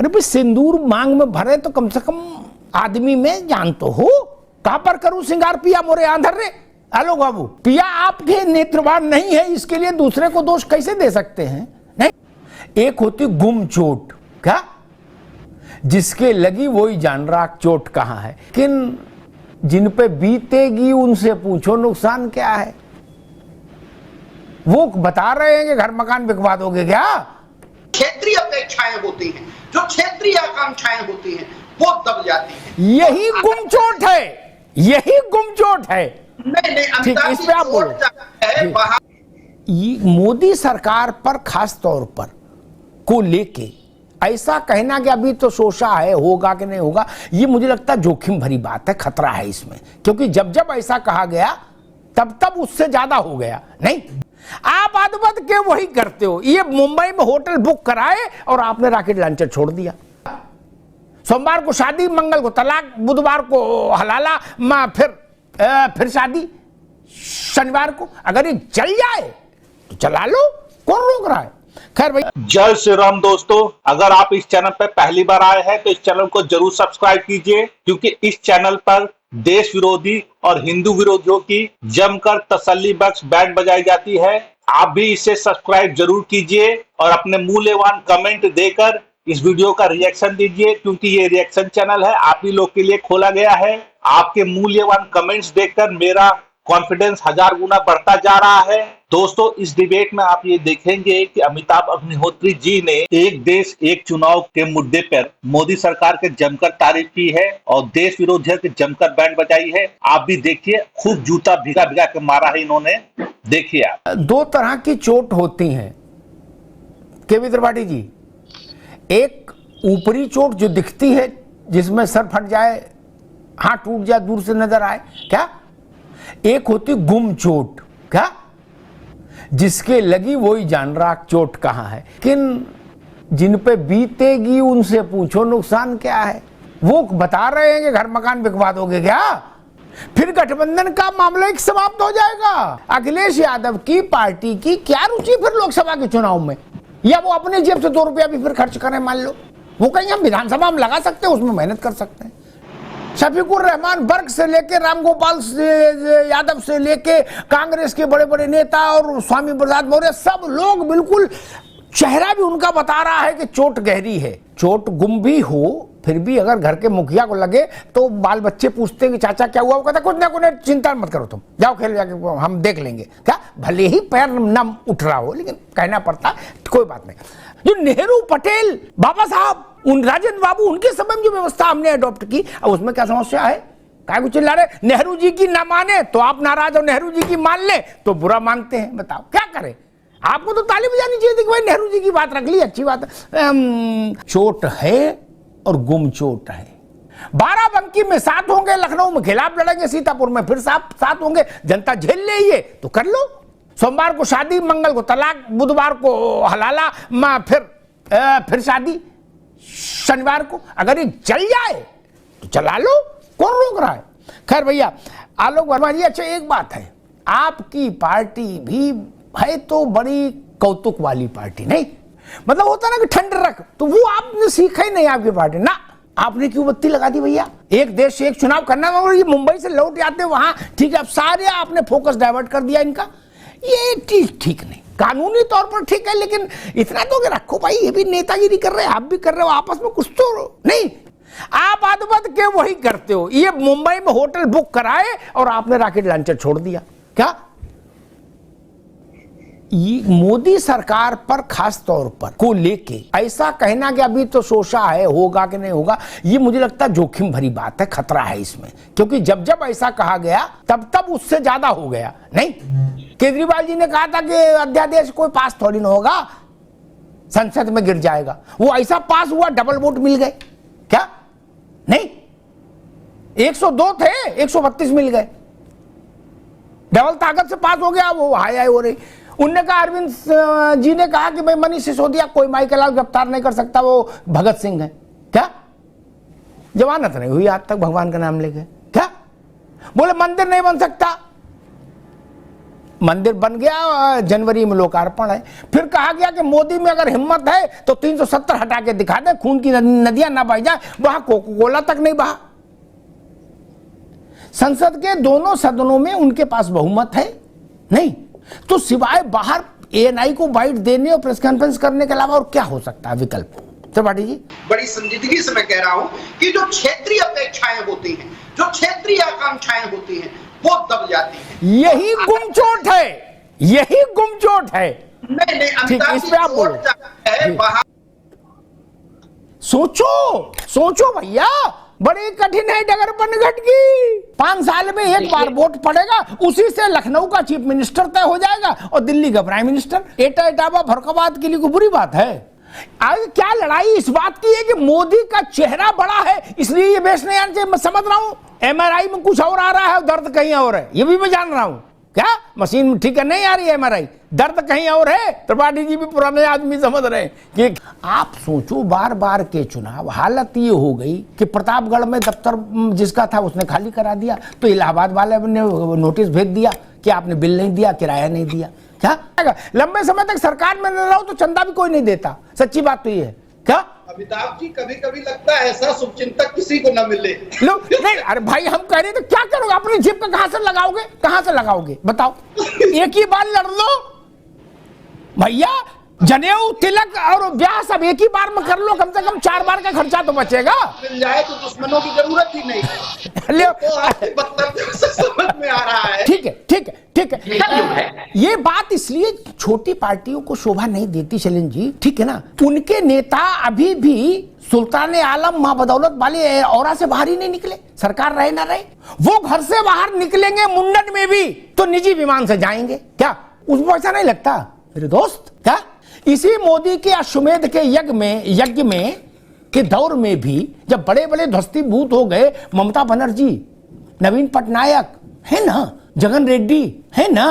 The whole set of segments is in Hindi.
अरे भाई सिंदूर मांग में भरे तो कम से कम आदमी में जान तो हो। कहां पर करूं सिंगार पिया मोरे आंधर रे। हेलो बाबू, पिया आपके नेत्रवान नहीं है, इसके लिए दूसरे को दोष कैसे दे सकते हैं? नहीं, एक होती गुम चोट, क्या जिसके लगी वही जान रहा चोट कहां है, लेकिन जिन पे बीतेगी उनसे पूछो नुकसान क्या है। वो बता रहे हैं कि घर मकान बिकवा दोगे क्या। क्षेत्रीय अपेक्षाएं होती हैं, जो क्षेत्रीय आकांक्षाएं होती हैं वो दब जाती हैं। यही गुमचोट है, यही गुमचोट है। नहीं, ठीक, इस पे आप बोलो। मोदी सरकार पर खास तौर पर को लेके ऐसा कहना कि अभी तो शोषा है, होगा कि नहीं होगा, ये मुझे लगता है जोखिम भरी बात है, खतरा है इसमें। क्योंकि जब जब ऐसा कहा गया तब तब उससे ज्यादा हो गया। नहीं, आप अदबद के वही करते हो। ये मुंबई में होटल बुक कराए और आपने रॉकेट लॉन्चर छोड़ दिया। सोमवार को शादी, मंगल को तलाक, बुधवार को हलाला, फिर शादी शनिवार को। अगर ये चल जाए तो चला लो, कौन रोक रहा है। खैर भैया, जय श्री राम दोस्तों, अगर आप इस चैनल पर पहली बार आए हैं तो इस चैनल को जरूर सब्सक्राइब कीजिए, क्योंकि इस चैनल पर देश विरोधी और हिंदू विरोधियों की जमकर तसल्ली बख्श बैंड बजाई जाती है। आप भी इसे सब्सक्राइब जरूर कीजिए और अपने मूल्यवान कमेंट देकर इस वीडियो का रिएक्शन दीजिए, क्योंकि ये रिएक्शन चैनल है, आप ही लोग के लिए खोला गया है। आपके मूल्यवान कमेंट्स देखकर मेरा कॉन्फिडेंस 1000 गुना बढ़ता जा रहा है। दोस्तों, इस डिबेट में आप ये देखेंगे कि अमिताभ अग्निहोत्री जी ने एक देश एक चुनाव के मुद्दे पर मोदी सरकार के जमकर तारीफ की है और देश विरोधियों के जमकर बैंड बजाई है। आप भी देखिए, खूब जूता भिगा भिगा के मारा है इन्होंने। देखिए आप। दो तरह की चोट होती हैं के त्रिपाठी जी। एक ऊपरी चोट जो दिखती है, जिसमें सर फट जाए, हाथ टूट जाए, दूर से नजर आए, क्या। एक होती गुम चोट, क्या जिसके लगी वही जान रहा चोट कहां है, लेकिन जिन पे बीतेगी उनसे पूछो नुकसान क्या है। वो बता रहे हैं कि घर मकान बिकवा दोगे क्या। फिर गठबंधन का मामला एक समाप्त हो जाएगा। अखिलेश यादव की पार्टी की क्या रुचि फिर लोकसभा के चुनाव में, या वो अपने जेब से 2 रुपया भी फिर खर्च करें। मान लो वो कहीं हम विधानसभा में लगा सकते हैं, उसमें मेहनत कर सकते हैं। शफीकुर रहमान वर्ग से लेके रामगोपाल यादव से लेके कांग्रेस के बड़े बड़े नेता और स्वामी प्रसाद मौर्य, सब लोग बिल्कुल, चेहरा भी उनका बता रहा है कि चोट गहरी है। चोट गुम भी हो, फिर भी अगर घर के मुखिया को लगे तो बाल बच्चे पूछते हैं कि चाचा क्या हुआ, वो कहता कुछ ना कुछ, चिंता मत करो, तुम जाओ खेल जाके, हम देख लेंगे। क्या भले ही पैर नम उठ रहा हो, लेकिन कहना पड़ता, कोई बात नहीं। जो नेहरू, पटेल, बाबा साहब, उन राजेंद्र बाबू, उनके समय में जो व्यवस्था हमने अडॉप्ट की, अब उसमें क्या समस्या है। काय कुछ चिल्ला रहे, नेहरू जी की ना माने तो आप नाराज, और नेहरू जी की मान ले तो बुरा मानते हैं। बताओ क्या करें। आपको तो ताली बजानी चाहिए थी कि भाई नेहरू जी की बात रख ली, अच्छी बात है। चोट है और गुम चोट है। बाराबंकी में 7 होंगे, लखनऊ में खिलाफ लड़ेंगे, सीतापुर में फिर 7 होंगे। जनता झेल ले ये तो कर लो। सोमवार को शादी, मंगल को तलाक, बुधवार को हलाला, फिर शादी शनिवार को। अगर ये चल जाए तो चला लो, कौन रोक रहा है। खैर भैया, आलोक वर्मा जी, अच्छा एक बात है, आपकी पार्टी भी है तो बड़ी कौतुक वाली पार्टी, नहीं मतलब होता ना कि ठंड रख, तो वो आपने सीखा ही नहीं आपकी पार्टी ना। आपने क्यों बत्ती लगा दी भैया, एक देश एक चुनाव करना, और ये मुंबई से लौट जाते वहां, ठीक है, अब सारे आपने फोकस डाइवर्ट कर दिया इनका। ये ठीक नहीं, कानूनी तौर पर ठीक है, लेकिन इतना तो रखो भाई, ये भी नेतागिरी कर रहे हैं, आप भी कर रहे हो, आपस में कुछ तो नहीं। आप अदबद के वही करते हो। ये मुंबई में होटल बुक कराए और आपने रॉकेट लॉन्चर छोड़ दिया। क्या मोदी सरकार पर खास तौर पर को लेके ऐसा कहना कि अभी तो शोषा है, होगा कि नहीं होगा, ये मुझे लगता है जोखिम भरी बात है, खतरा है इसमें। क्योंकि जब जब ऐसा कहा गया तब तब उससे ज्यादा हो गया। नहीं, केजरीवाल जी ने कहा था कि अध्यादेश कोई पास थोड़ी ना होगा, संसद में गिर जाएगा। वो ऐसा पास हुआ, डबल वोट मिल गए। क्या नहीं, 102 थे, 132 मिल गए, डबल ताकत से पास हो गया। वो हाई हो रही। उनने कहा, अरविंद जी ने कहा कि भाई मनीष सिसोदिया कोई माइकल गिरफ्तार नहीं कर सकता, वो भगत सिंह है। क्या जमानत नहीं हुई आज तक, भगवान का नाम लेके। क्या बोले मंदिर नहीं बन सकता, मंदिर बन गया, जनवरी में लोकार्पण है। फिर कहा गया कि मोदी में अगर हिम्मत है तो 370 हटा के दिखा दे, खून की नदियां ना बह जाए। वहां कोका कोला तक नहीं बहा। संसद के दोनों सदनों में उनके पास बहुमत है नहीं, तो सिवाय बाहर एएनआई को बाइट देने और प्रेस कॉन्फ्रेंस करने के अलावा और क्या हो सकता है विकल्प? त्रिपाठी जी, बड़ी संजीदगी से मैं कह रहा हूं कि जो क्षेत्रीय अपेक्षाएं होती हैं, जो क्षेत्रीय आकांक्षाएं होती हैं, वो दब जाती हैं। यही गुमचोट है, यही गुमचोट है। नहीं, ठीक, इस पे आप बोलो। बाहर सोचो भैया, बड़ी कठिन है डगर बनगढ़ की। 5 साल में एक बार वोट पड़ेगा, उसी से लखनऊ का चीफ मिनिस्टर तय हो जाएगा और दिल्ली का प्राइम मिनिस्टर। एटा एटावा फरकाबाद के लिए कोई बुरी बात है? आज क्या लड़ाई इस बात की है कि मोदी का चेहरा बड़ा है इसलिए ये बेच नहीं आना चाहिए। मैं समझ रहा हूं एमआरआई में कुछ और आ रहा है, दर्द कहीं और है, ये भी मैं जान रहा हूं। क्या मशीन ठीक है नहीं आ रही है एमआरआई, दर्द कहीं और है। त्रिपाठी जी भी पुराने आदमी समझ रहे हैं कि आप सोचो बार बार के चुनाव, हालत ये हो गई कि प्रतापगढ़ में दफ्तर जिसका था उसने खाली करा दिया, तो इलाहाबाद वाले ने नोटिस भेज दिया कि आपने बिल नहीं दिया, किराया नहीं दिया। क्या लंबे समय तक सरकार में न रहो तो चंदा भी कोई नहीं देता। सच्ची बात तो ये है। क्या अमिताभ जी, कभी कभी लगता है ऐसा शुभचिंतक किसी को न मिले। लो नहीं, अरे भाई हम कह रहे तो क्या करोगे? अपनी जेब का कहां से लगाओगे, कहां से लगाओगे बताओ? एक ही बार लड़ लो भैया, जनेऊ तिलक और ब्याह सब एक ही बार में कर लो, कम से कम 4 बार का खर्चा तो बचेगा। मिल जाए तो दुश्मनों की जरूरत ही नहीं। तो आपकी वक्तव्य से समझ में आ रहा है। ठीक है, ठीक है, ठीक है। ये बात इसलिए छोटी पार्टियों को शोभा नहीं देती शैलेंद्र जी, ठीक है ना। उनके नेता अभी भी सुल्तान आलम मां बदौलत वाले औरा से बाहर ही नहीं निकले, सरकार रहे ना रहे। वो घर से बाहर निकलेंगे मुंडन में भी तो निजी विमान से जाएंगे। क्या उसको ऐसा नहीं लगता मेरे दोस्त? क्या इसी मोदी के अश्वमेध के यज्ञ में के दौर में भी जब बड़े बड़े ध्वस्तीभूत हो गए, ममता बनर्जी, नवीन पटनायक है ना, जगन रेड्डी है ना,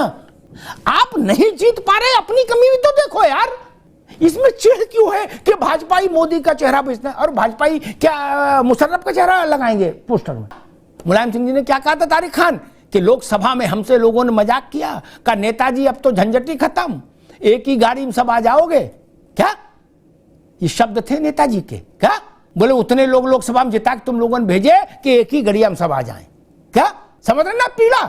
आप नहीं जीत पा रहे, अपनी कमी भी तो देखो यार। इसमें चिढ़ क्यों है कि भाजपाई मोदी का चेहरा बेचना, और भाजपाई क्या मुशर्रफ का चेहरा लगाएंगे पोस्टर में? मुलायम सिंह जी ने क्या कहा था तारिक खान कि लोकसभा में हमसे लोगों ने मजाक किया, का नेताजी अब तो झंझट ही खत्म, एक ही गाड़ी में सब आ जाओगे। क्या ये शब्द थे नेताजी के? क्या बोले उतने लोग लोकसभा में जिता के तुम लोगों ने भेजे कि एक ही गड़िया में सब आ जाएं। क्या समझ रहे ना पीड़ा?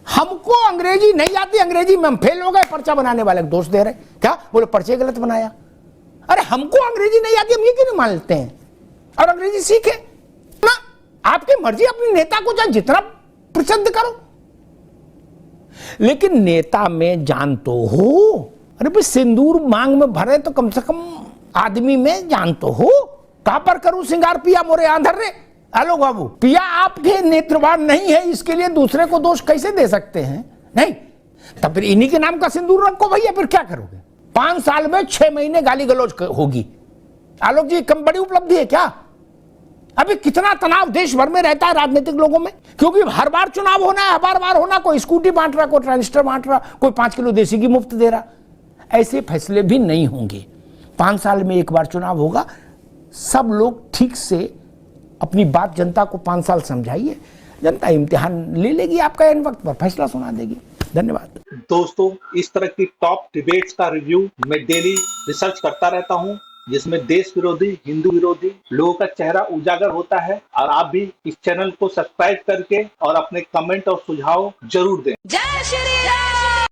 हमको अंग्रेजी नहीं आती, अंग्रेजी में हम फेल हो गए, पर्चा बनाने वाले दोष दे रहे। क्या बोले पर्चे गलत बनाया? अरे हमको अंग्रेजी नहीं आती, हम ये क्यों नहीं मान लेते हैं और अंग्रेजी सीखे ना? आपकी मर्जी, अपने नेता को चाहे जितना प्रसिद्ध करो, लेकिन नेता में जान तो हो। अरे भाई सिंदूर मांग में भरे तो कम से कम आदमी में जान तो हो। कहां पर करूं सिंगार पिया मोरे आंधर रे? हेलो बाबू, पिया आपके नेत्रवान नहीं है, इसके लिए दूसरे को दोष कैसे दे सकते हैं? नहीं, तब फिर इन्हीं के नाम का सिंदूर रखो भैया, फिर क्या करोगे? 5 साल में 6 महीने गाली गलौज होगी। आलोक जी, कम बड़ी उपलब्धि है क्या? अभी कितना तनाव देश भर में रहता है राजनीतिक लोगों में, क्योंकि हर बार चुनाव होना है, हर बार होना, कोई स्कूटी बांट रहा, कोई ट्रांजिस्टर बांट रहा, कोई 5 किलो देसी घी मुफ्त दे रहा। ऐसे फैसले भी नहीं होंगे। 5 साल में एक बार चुनाव होगा। सब लोग ठीक से अपनी बात जनता को 5 साल समझाइए, जनता इम्तिहान ले लेगी, आपका इन वक्त पर फैसला सुना देगी। धन्यवाद दोस्तों, इस तरह की टॉप डिबेट्स का रिव्यू मैं डेली रिसर्च करता रहता हूं, जिसमें देश विरोधी, हिंदू विरोधी लोगों का चेहरा उजागर होता है। और आप भी इस चैनल को सब्सक्राइब करके और अपने कमेंट और सुझाव जरूर दें। जय श्री राम।